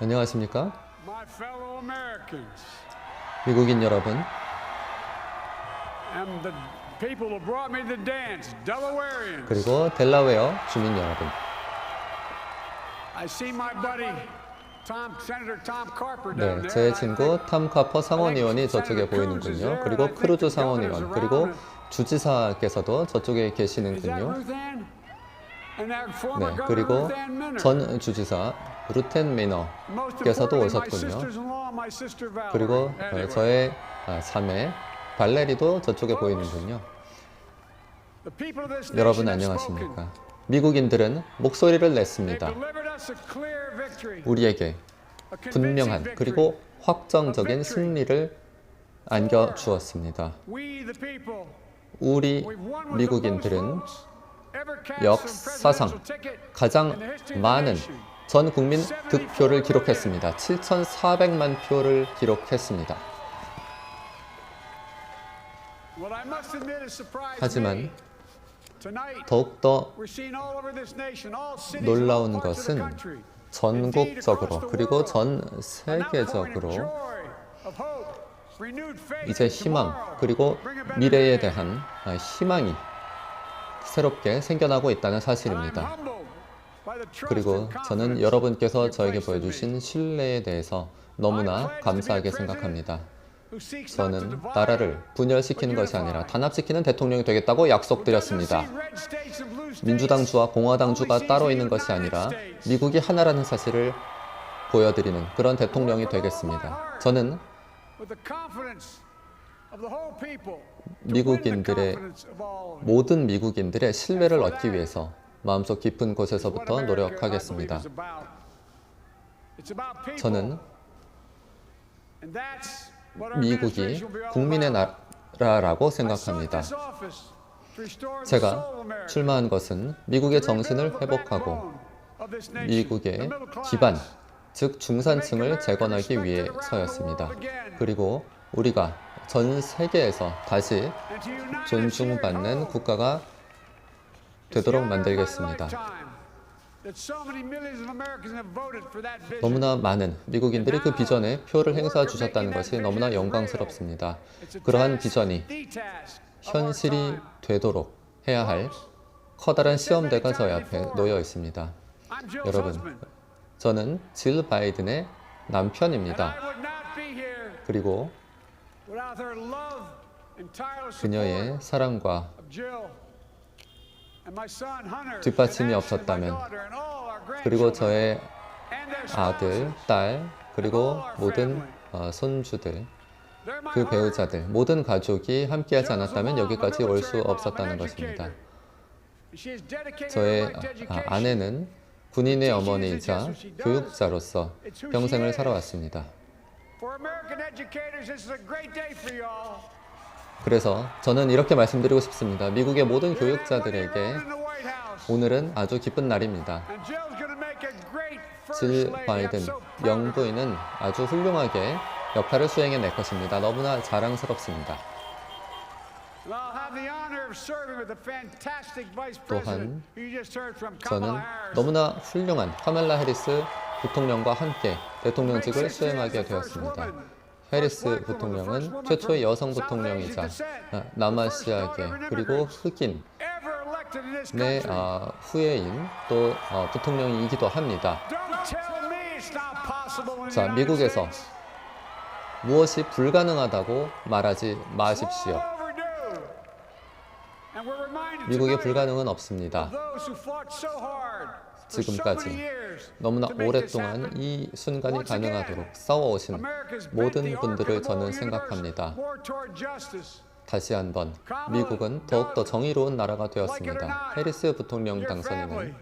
안녕하십니까? my fellow Americans, 미국인 여러분, and the people who brought me to dance, Delawareans. 그리고 델라웨어 주민 여러분. I see my buddy, Senator Tom Carper down 네, there. 제 친구 탐 카퍼 상원의원이 저쪽에 보이는군요. 그리고 크루즈 상원의원, 그리고 주지사께서도 저쪽에 Is that 계시는군요. Ruth Ann? And that former 네, governor 그리고 Ruth Ann Minner. 전 주지사 루텐 Most 매너께서도 importantly, my 오셨군요. sisters-in-law, my sister Valerie. 그리고 Anyway, 저의 자매 발레리도 저쪽에 보이는군요. the people of this 여러분 nation have spoken. 안녕하십니까? 미국인들은 목소리를 They've 냈습니다. delivered us a clear victory, 우리에게 a convincing 분명한 victory. 그리고 확정적인 승리를 안겨주었습니다. We, the people, 우리 we've won with the most 미국인들은 votes ever cast 역사상 some presidential ticket 가장 in the history of the 많은 nation. 전 국민 득표를 기록했습니다. 7,400만 표를 기록했습니다. What I must admit has surprised 하지만 me. Tonight, 더욱더 we're seeing all over this nation, all cities, 놀라운 all parts of the 것은 country. 전국적으로 그리고 전 세계적으로 이제 희망 그리고 미래에 대한 희망이 새롭게 생겨나고 있다는 사실입니다. 그리고 저는 여러분께서 저에게 보여주신 신뢰에 대해서 너무나 감사하게 생각합니다. 저는 나라를 분열시키는 것이 아니라 단합시키는 대통령이 되겠다고 약속드렸습니다. 민주당주와 공화당주가 따로 있는 것이 아니라 미국이 하나라는 사실을 보여드리는 그런 대통령이 되겠습니다. 저는 모든 미국인들의 신뢰를 얻기 위해서 마음속 깊은 곳에서부터 노력하겠습니다. 저는 미국이 국민의 나라라고 생각합니다. 제가 출마한 것은 미국의 정신을 회복하고 미국의 기반, 즉 중산층을 재건하기 위해서였습니다. 그리고 우리가 전 세계에서 다시 존중받는 국가가 되도록 만들겠습니다. 너무나 많은 미국인들이 그 비전에 표를 행사해 주셨다는 것이 너무나 영광스럽습니다. 그러한 비전이 현실이 되도록 해야 할 커다란 시험대가 저희 앞에 놓여 있습니다. 여러분, 저는 질 바이든의 남편입니다. 그리고 그녀의 사랑과 뒷받침이 없었다면, 그리고 저의 아들, 딸, 그리고 모든 손주들, 그 배우자들, 모든 가족이 함께하지 않았다면 여기까지 올 수 없었다는 것입니다. 저의 아내는 군인의 어머니이자 교육자로서 평생을 살아왔습니다. 그래서 저는 이렇게 말씀드리고 싶습니다. 미국의 모든 교육자들에게 오늘은 아주 기쁜 날입니다. 질 바이든 영부인은 아주 훌륭하게 역할을 수행해낼 것입니다. 너무나 자랑스럽습니다. 또한 저는 너무나 훌륭한 카멜라 해리스 부통령과 함께 대통령직을 수행하게 되었습니다. 해리스 부통령은 최초의 여성 부통령이자 남아시아계 그리고 흑인의 후예인 또 부통령이기도 합니다. 자, 미국에서 무엇이 불가능하다고 말하지 마십시오. 미국에 불가능은 없습니다. 지금까지 너무나 오랫동안 이 순간이 가능하도록 싸워오신 모든 분들을 저는 생각합니다. 다시 한번 미국은 더욱더 정의로운 나라가 되었습니다. 해리스 부통령 당선인은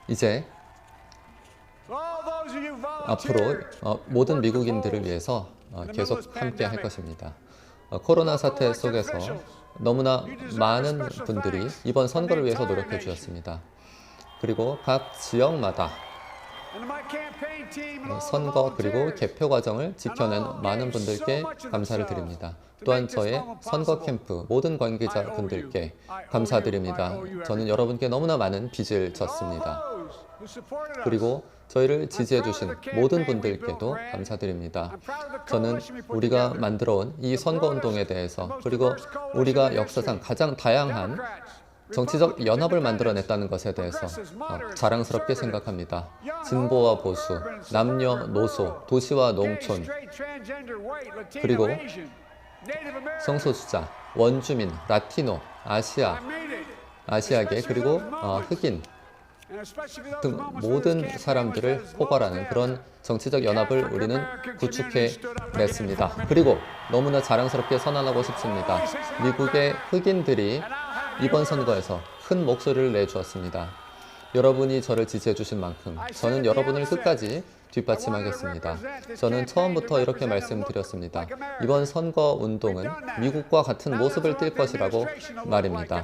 이제 앞으로 모든 미국인들을 위해서 계속 함께 할 것입니다. 코로나 사태 속에서 너무나 많은 분들이 이번 선거를 위해서 노력해 주셨습니다. 그리고 각 지역마다 선거 그리고 개표 과정을 지켜낸 많은 분들께 감사를 드립니다. 또한 저의 선거 캠프 모든 관계자분들께 감사드립니다. 저는 여러분께 너무나 많은 빚을 졌습니다. 그리고 저희를 지지해 주신 모든 분들께도 감사드립니다. 저는 우리가 만들어온 이 선거운동에 대해서 그리고 우리가 역사상 가장 다양한 정치적 연합을 만들어냈다는 것에 대해서 자랑스럽게 생각합니다. 진보와 보수, 남녀노소, 도시와 농촌, 그리고 성소수자, 원주민, 라티노, 아시아계, 그리고 흑인 등 모든 사람들을 포괄하는 그런 정치적 연합을 우리는 구축해냈습니다. 그리고 너무나 자랑스럽게 선언하고 싶습니다. 미국의 흑인들이 이번 선거에서 큰 목소리를 내주었습니다. 여러분이 저를 지지해 주신 만큼 저는 여러분을 끝까지 뒷받침하겠습니다. 저는 처음부터 이렇게 말씀드렸습니다. 이번 선거 운동은 미국과 같은 모습을 띌 것이라고 말입니다.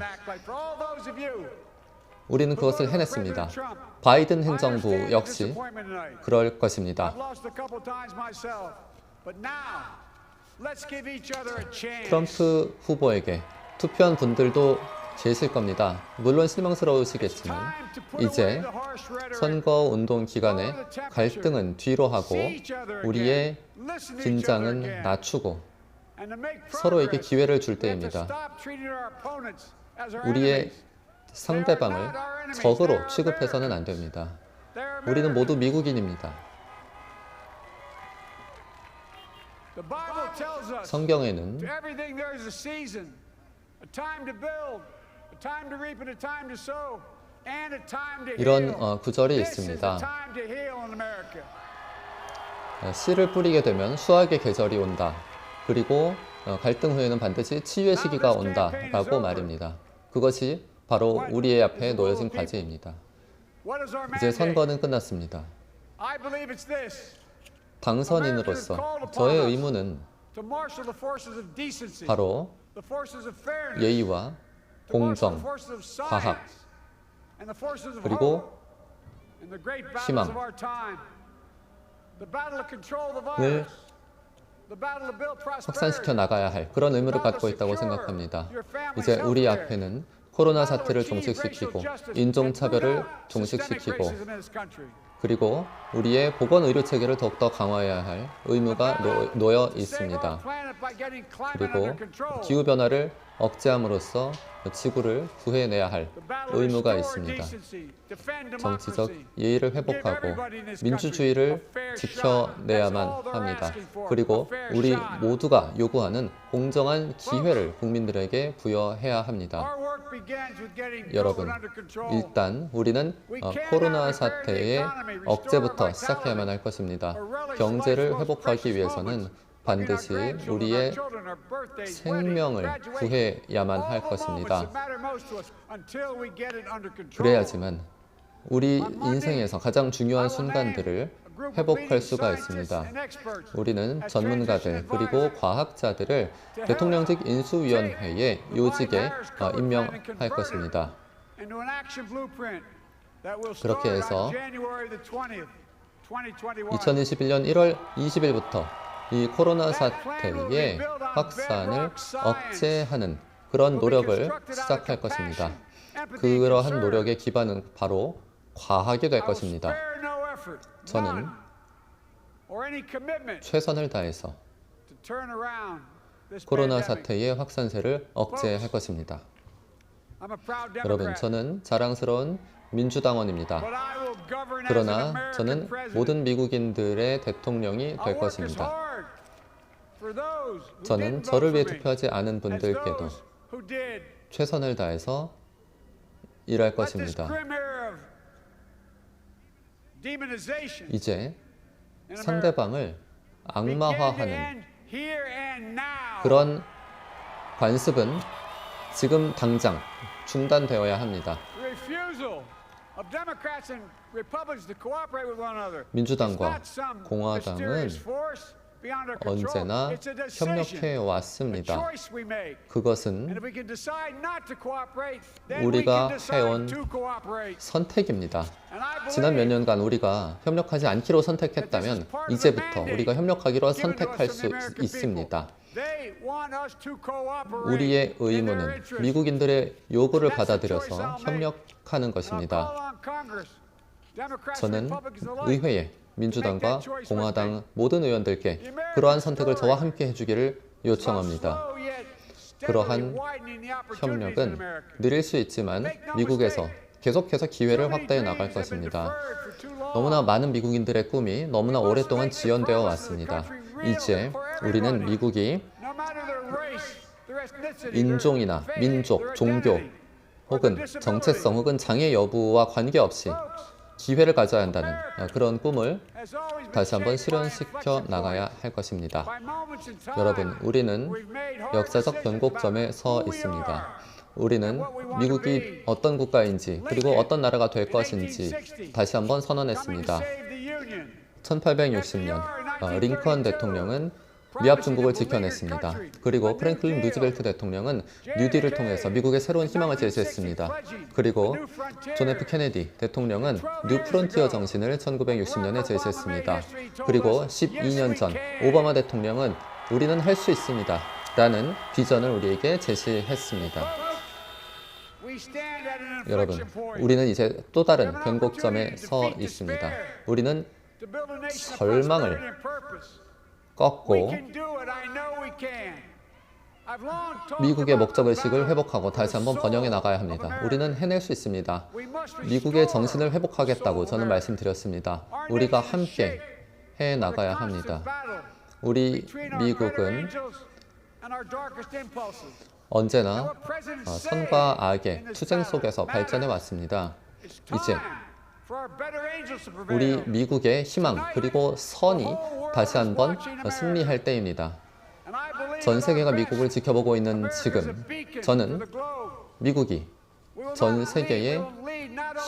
우리는 그것을 해냈습니다. 바이든 행정부 역시 그럴 것입니다. 트럼프 후보에게 투표한 분들도 계실 겁니다. 물론 실망스러우시겠지만 이제 선거 운동 기간에 갈등은 뒤로 하고 우리의 긴장은 낮추고 서로에게 기회를 줄 때입니다. 우리의 상대방을 적으로 취급해서는 안 됩니다. 우리는 모두 미국인입니다. 성경에는 이런 구절이 있습니다. 씨를 뿌리게 되면 수확의 계절이 온다. 그리고 갈등 후에는 반드시 치유의 시기가 온다라고 말입니다. 그것이 바로 우리의 앞에 놓여진 과제입니다. 이제 선거는 끝났습니다. 당선인으로서 저의 의무는 바로 예의와 공정, 과학, 그리고 희망을 확산시켜 나가야 할 그런 의무를 갖고 있다고 생각합니다. 이제 우리 앞에는 코로나 사태를 종식시키고 인종차별을 종식시키고 그리고 우리의 보건의료 체계를 더욱더 강화해야 할 의무가 놓여 있습니다. 그리고 기후변화를 억제함으로써 지구를 구해내야 할 의무가 있습니다. 정치적 예의를 회복하고 민주주의를 지켜내야만 합니다. 그리고 우리 모두가 요구하는 공정한 기회를 국민들에게 부여해야 합니다. 여러분, 일단 우리는 코로나 사태의 억제부터 시작해야만 할 것입니다. 경제를 회복하기 위해서는 반드시 우리의 생명을 구해야만 할 것입니다. 그래야지만 우리 인생에서 가장 중요한 순간들을 회복할 수가 있습니다. 우리는 전문가들 그리고 과학자들을 대통령직 인수위원회의 요직에 임명할 것입니다. 그렇게 해서 2021년 1월 20일부터 이 코로나 사태의 확산을 억제하는 그런 노력을 시작할 것입니다. 그러한 노력의 기반은 바로 과학이 될 것입니다. 저는 최선을 다해서 코로나 사태의 확산세를 억제할 것입니다. 여러분, 저는 자랑스러운 민주당원입니다. 그러나 저는 모든 미국인들의 대통령이 될 것입니다. 저는 저를 위해 투표하지 않은 분들께도 최선을 다해서 일할 것입니다. 이제 상대방을 악마화하는 그런 관습은 지금 당장 중단되어야 합니다. 민주당과 공화당은 beyond our control. 언제나 It's a decision, 협력해 a 왔습니다. choice we make. And 그것은 if we can decide not to cooperate, then we 우리가 can decide 해온 to cooperate. 선택입니다. And I 지난 몇 believe 년간 우리가 협력하지 않기로 선택했다면 이제부터 우리가 협력하기로 선택할 수 있습니다. they want us to cooperate 우리의 in their 의무는 interest. 미국인들의 요구를 받아들여서 협력하는 And I'll 것입니다. call on Congress, Democrats and 저는 Republicans alike, 의회에 민주당과 공화당 모든 의원들께 그러한 선택을 저와 함께 해주기를 요청합니다. slow yet steadily 그러한 widening the opportunities in 협력은 America. 느릴 수 있지만 미국에서 계속해서 기회를 확대해 나갈 것입니다. 너무나 많은 미국인들의 꿈이 너무나 오랫동안 지연되어 왔습니다. 이제 우리는 미국이 No matter their race, their ethnicity, 인종이나 their faith, 민족, their 종교 identity, 혹은 정체성 혹은 장애 여부와 관계없이 기회를 가져야 한다는 그런 꿈을 has always been 다시 한번 shaped by 실현시켜 inflection 나가야 points. 할 것입니다. By moments in time, 여러분, 우리는 we've made hard 역사적 decisions 변곡점에 about 서 who we 있습니다. are. 우리는 미국이 어떤 국가인지 그리고 어떤 나라가 될 것인지 다시 한번 선언했습니다. 1860년 링컨 대통령은 미합 중국을 지켜냈습니다. 그리고 프랭클린 루즈벨트 대통령은 뉴딜을 통해서 미국의 새로운 희망을 제시했습니다. 그리고 존 F 케네디 대통령은 뉴 프론티어 정신을 1960년에 제시했습니다. 그리고 12년 전 오바마 대통령은 우리는 할 수 있습니다. 라는 비전을 우리에게 제시했습니다. 여러분, 우리는 이제 또 다른 변곡점에 서 있습니다. 우리는 절망을 꺾고 미국의 목적의식을 회복하고 다시 한번 번영해 나가야 합니다. 우리는 해낼 수 있습니다. 미국의 정신을 회복하겠다고 저는 말씀드렸습니다. 우리가 함께 해 나가야 합니다. 우리 미국은 언제나 선과 악의 투쟁 속에서 발전해 왔습니다. 이제 우리 미국의 희망 그리고 선이 다시 한번 승리할 때입니다. 전 세계가 미국을 지켜보고 있는 지금 저는 미국이 전 세계의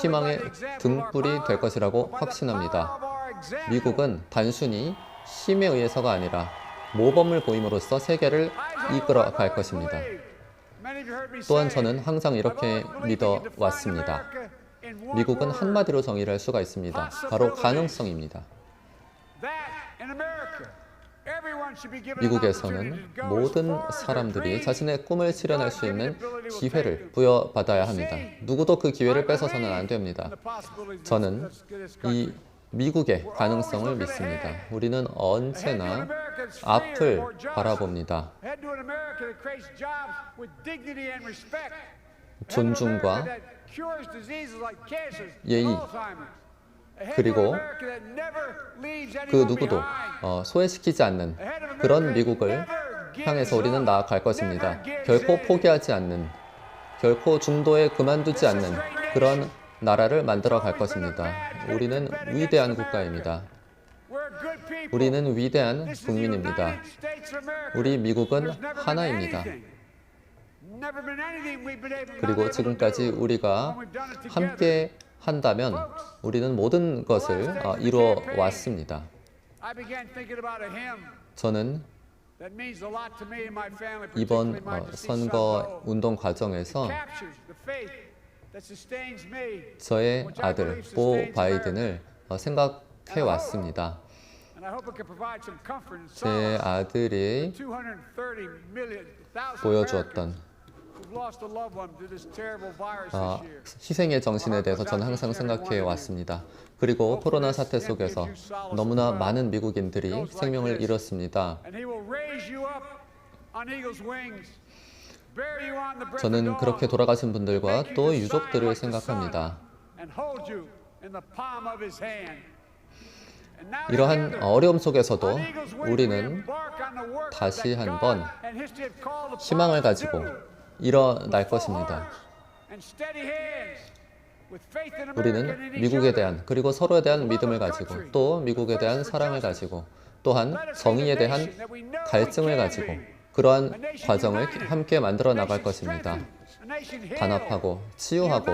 희망의 등불이 될 것이라고 확신합니다. 미국은 단순히 힘에 의해서가 아니라 모범을 보임으로써 세계를 이끌어 갈 것입니다. 또한 저는 항상 이렇게 믿어 왔습니다. 미국은 한마디로 정의를 할 수가 있습니다. 바로 가능성입니다. 미국에서는 모든 사람들이 자신의 꿈을 실현할 수 있는 기회를 부여받아야 합니다. 누구도 그 기회를 뺏어서는 안 됩니다. 저는 이 미국의 가능성을 믿습니다. 우리는 언제나 앞을 바라봅니다. 존중과 예의 그리고 그 누구도 소외시키지 않는 그런 미국을 향해서 우리는 나아갈 것입니다. 결코 포기하지 않는, 결코 중도에 그만두지 않는 그런 나라를 만들어 갈 것입니다. 우리는 위대한 국가입니다. 우리는 위대한 국민입니다. 우리 미국은 하나입니다. 그리고 지금까지 우리가 함께 한다면 우리는 모든 것을 이루어 왔습니다. 저는 이번 선거 운동 과정에서 저의 아들 보 바이든을 생각해 왔습니다. 제 아들이 보여주었던 희생의 정신에 대해서 저는 항상 생각해 왔습니다. 그리고 코로나 사태 속에서 너무나 많은 미국인들이 생명을 잃었습니다. 저는 그렇게 돌아가신 분들과 또 유족들을 생각합니다. 이러한 어려움 속에서도 우리는 다시 한번 희망을 가지고 일어날 것입니다. 우리는 미국에 대한 그리고 서로에 대한 믿음을 가지고 또 미국에 대한 사랑을 가지고 또한 정의에 대한 갈증을 가지고 그러한 과정을 함께 만들어 나갈 것입니다. 단합하고 치유하고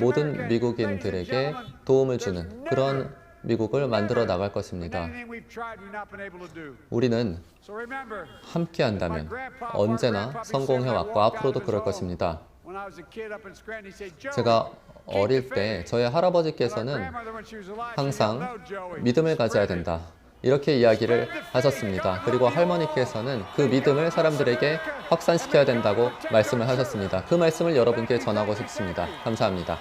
모든 미국인들에게 도움을 주는 그런 미국을 만들어 나갈 것입니다. 우리는 함께 한다면 언제나 성공해왔고 앞으로도 그럴 것입니다. 제가 어릴 때 저희 할아버지께서는 항상 믿음을 가져야 된다, 이렇게 이야기를 하셨습니다. 그리고 할머니께서는 그 믿음을 사람들에게 확산시켜야 된다고 말씀을 하셨습니다. 그 말씀을 여러분께 전하고 싶습니다. 감사합니다.